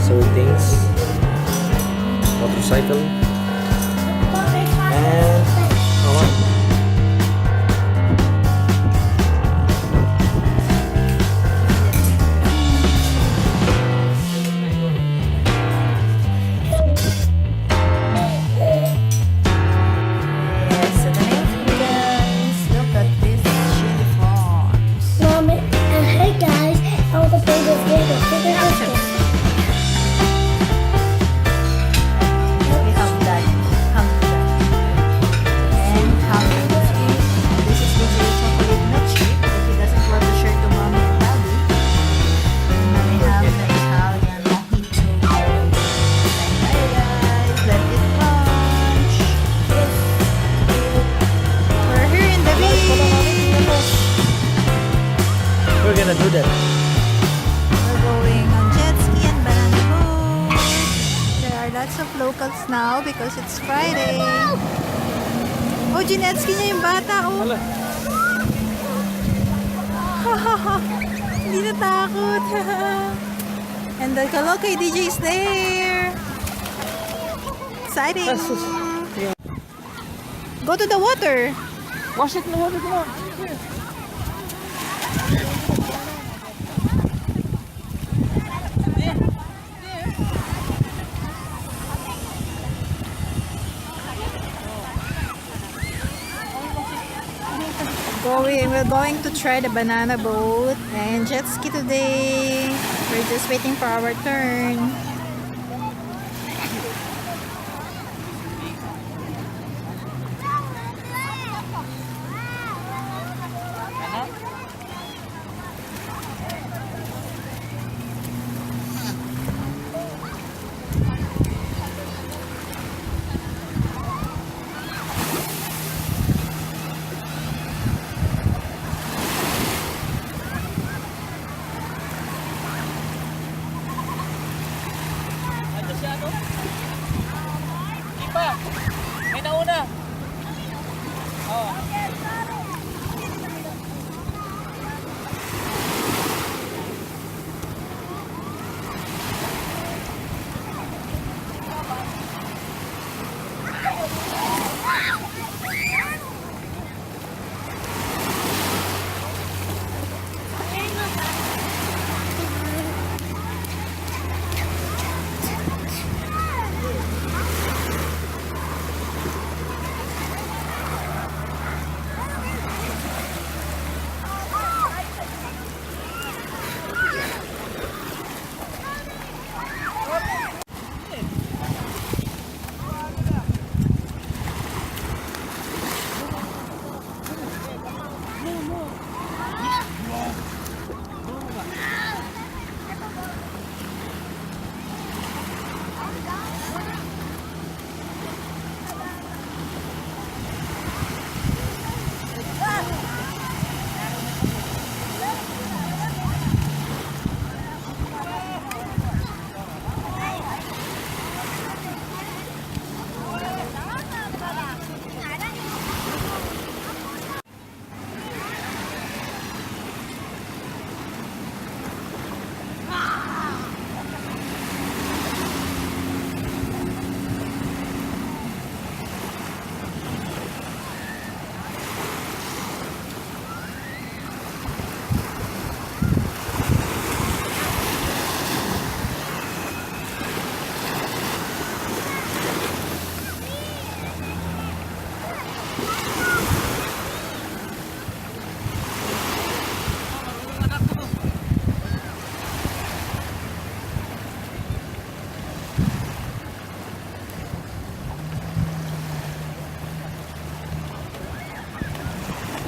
sold things, motorcycle, and Yes, so the next guys, look at this chili farms. Mom, hey guys, I want to play this game. We have that, and this is DJ chocolate milkshake, but he doesn't want to share to mommy and daddy. And then we have the Italian mojito. Bye guys, let it launch. We're here in the beach. we're gonna do that. We're going on jet ski and banana boat. There are lots of locals now because it's Friday. Oh, ginetski niya yung bata, oh. Hala. Hindi natakot. And the Kalokay DJ is there. Exciting. Go to the water. Wash it in the water, come on. We're going to try the banana boat and jet ski today. We're just waiting for our turn. Ipa, may nauna. Oh.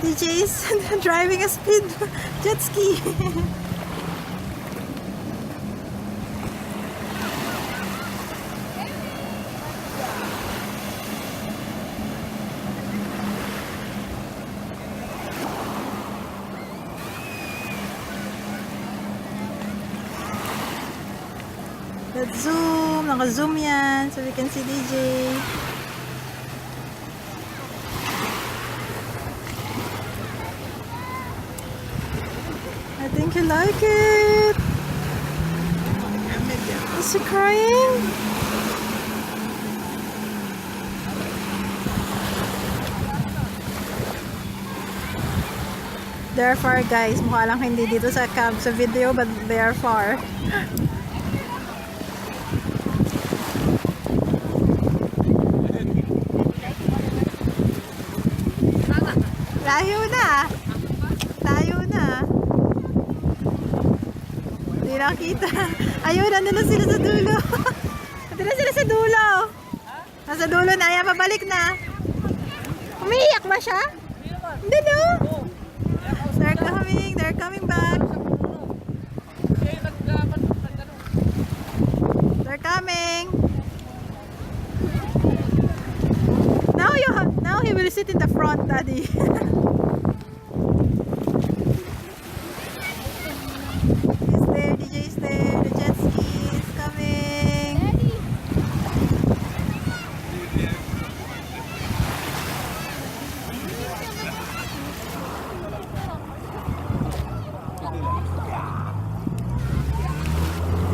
DJ is driving a speed jet ski. Let's zoom. Naka-zoom yan so we can see DJ. I think you like it. Is he crying? They're far, guys. Mukha lang hindi dito sa sa video, but they are far. Layo na. Layo na. Hindi nakita. Ayun, nandun na sila sa dulo. Nandun na sila sa dulo. Nasa dulo na. Ayan, pabalik na. Umiiyak ba siya? Hindi, no? They're coming back. They're coming. Now he will sit in the front, Daddy. He's there, DJ is there, the jet ski is coming.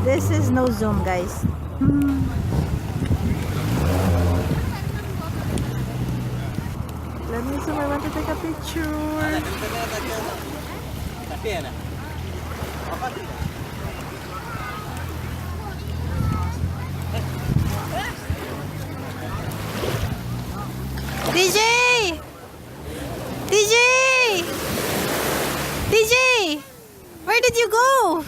This is no zoom, guys. Let me zoom. I want to take a picture. DJ! DJ! DJ! Where did you go?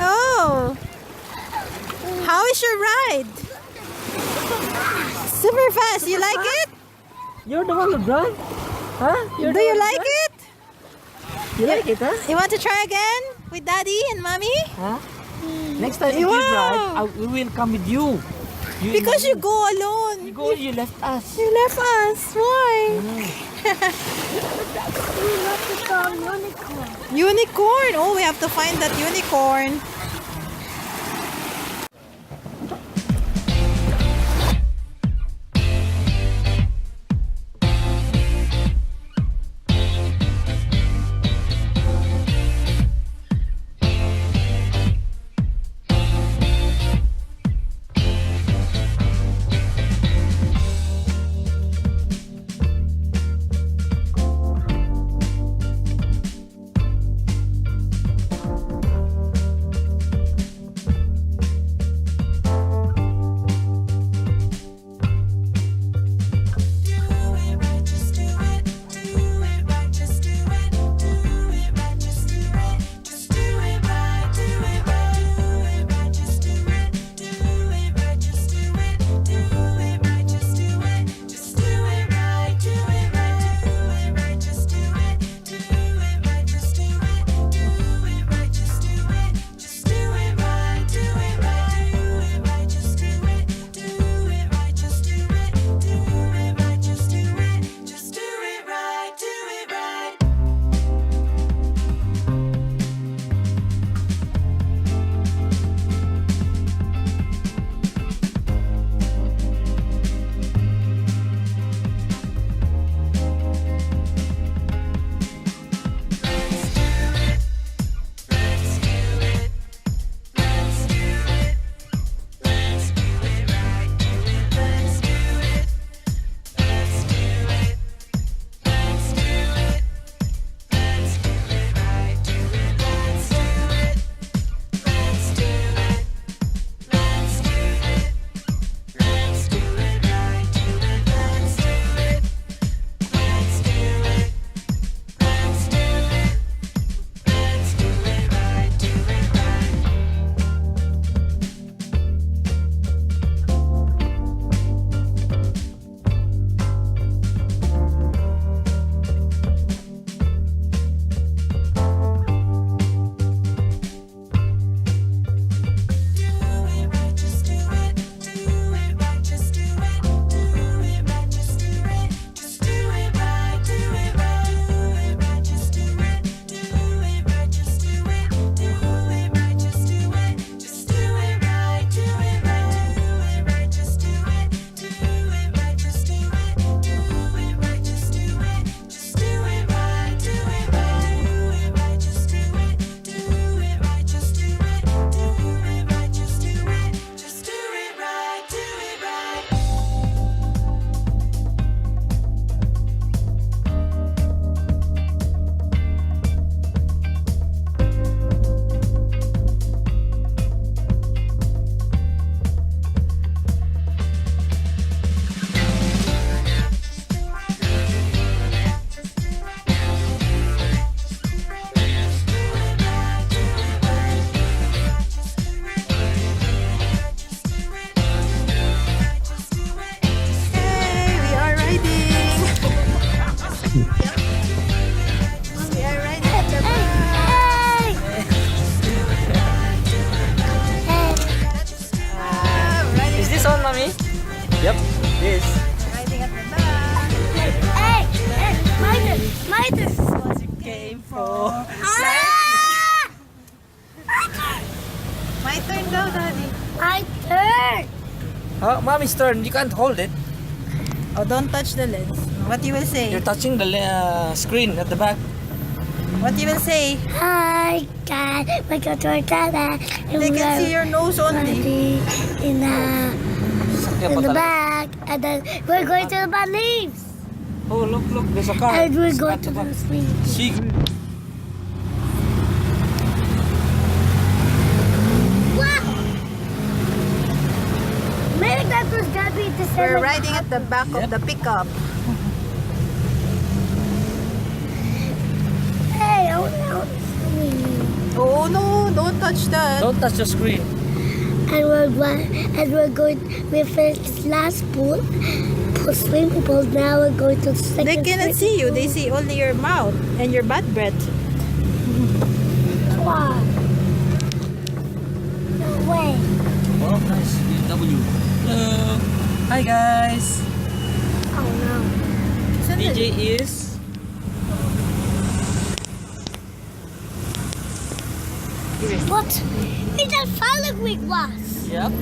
Oh! How is your ride? Super fast. You like it? You're the one who drive? Huh? Do you like it? You like it, huh? You want to try again with Daddy and Mommy? Huh? Next time if you Wow. drive, we will come with you. Because you go alone. you left us. You left us. Why? Unicorn. Oh, we have to find that unicorn. Oh. My turn daw, Daddy. My turn. Mommy's turn. You can't hold it. Oh, don't touch the lens. What you will say? You're touching the screen at the back. What you will say? Hi, guys. We're going to Canada. They can see your nose only. In Sakyan pa the talaga. back. And then we're going to the leaves. Oh, look. There's a car. And we're It's going at to the back. the leaves. See? Wow! Maybe that was gonna be the We're same. riding at the back of the pickup. Hey, I want to see. Oh no, don't touch that. Don't touch the screen. And we finished this last pool swimming pool. Now we're going to the second. They cannot see you. They see only your mouth and your butt breath. Wow. No way. Oh, nice. BMW. Hello. Hi, guys. Oh no. DJ is... What? Is that falling with was? Yep.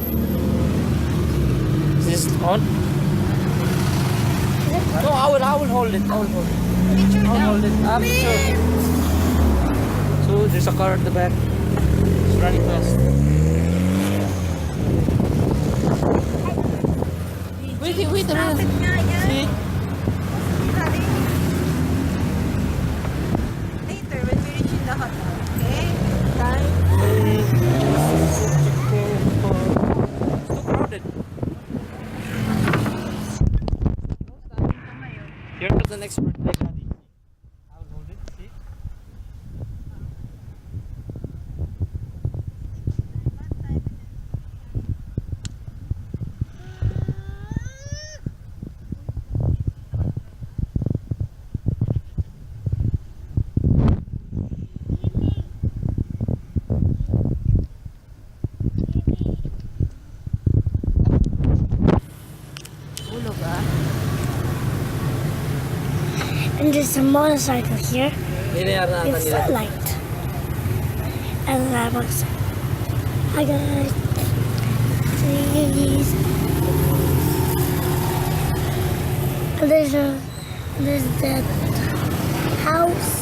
Is this on? No, I will hold it. I'll hold it. Sure. So there's a car at the back. It's running fast. Wait. See? Later, when we reach in the hotel, okay? It's too crowded. You're not the next birthday, Daddy. I will hold it. See? Ulog ah. And there's a motorcycle here. Ninayar na It's nila. sunlight. And that was. Hi guys. Please. And there's that house.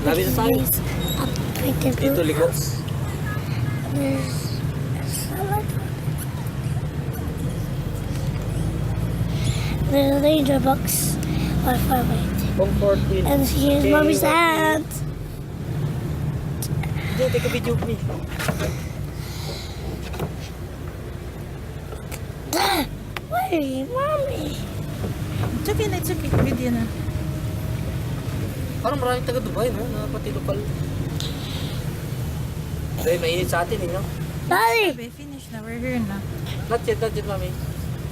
Labi sa tayo. Is up with the Dito blue likod. house. There's sunlight. There's a danger box. Wi-Fi wait. Comfort in. And here's Okay. mommy's hand. Take a video of me. Wait, mommy. It's okay na, it's okay. Video na. Parang maraming taga Dubai, no? Na pati lokal. Dahil mainit sa atin, eh, no? Daddy. Okay, finish na. We're here na. Not yet, mami.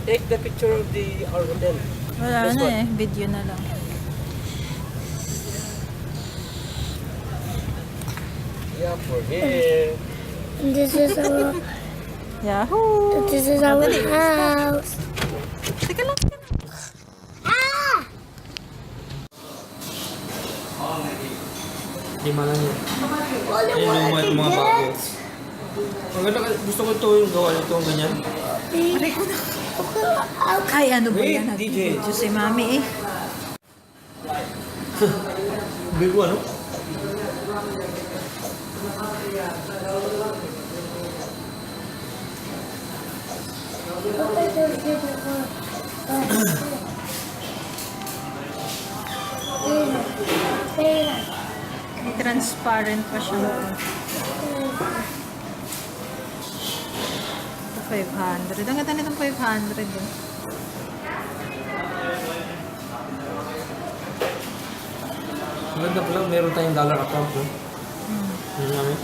Take the picture of our hotel. Wala This na one. eh. Video na lang. Yeah, we're here. And this is our Yahoo! house. Teka lang. Ah! Lima lang yun. Only Ayun one yung I can mga bago. get. Maganda, gusto ko ito yung gawa nito, ganyan. Ay, ano ba Wait, yan? DJ. Diyos si mami eh. Bigo, ano? May transparent pa siya. Ito 500. Ang ganda nitong 500 eh. Maganda pala, meron tayong dollar account, no? Ano namin?